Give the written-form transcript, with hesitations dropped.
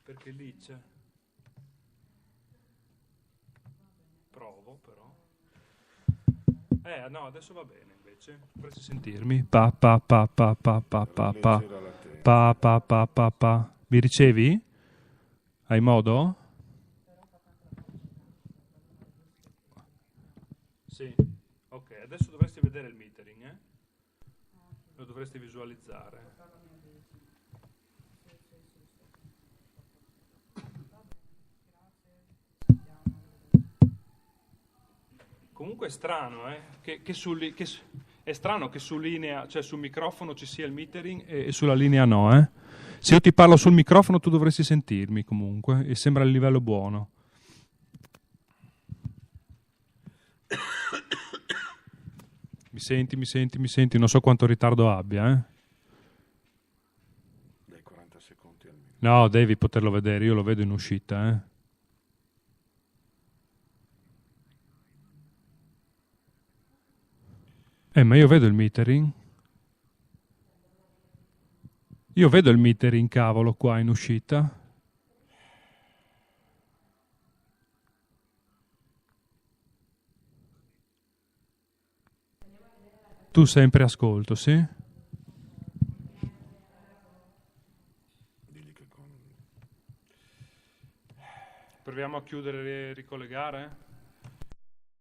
perché lì c'è. Provo però. No, adesso va bene invece. Dovresti sentirmi. Pa pa pa pa pa pa pa pa. Pa pa pa pa pa. Mi ricevi? Hai modo? Sì. Ok, adesso dovresti vedere il metering, eh? Lo dovresti visualizzare. Comunque è strano, è strano che su linea, cioè sul microfono ci sia il metering e sulla linea no, eh? Se io ti parlo sul microfono tu dovresti sentirmi comunque e sembra il livello buono. Mi senti, non so quanto ritardo abbia, eh? Dai 40 secondi almeno. No, devi poterlo vedere, io lo vedo in uscita, eh? Ma io vedo il metering. Io vedo il metering, cavolo, qua in uscita. Tu sempre ascolto, sì? Digli che con... Proviamo a chiudere e ricollegare?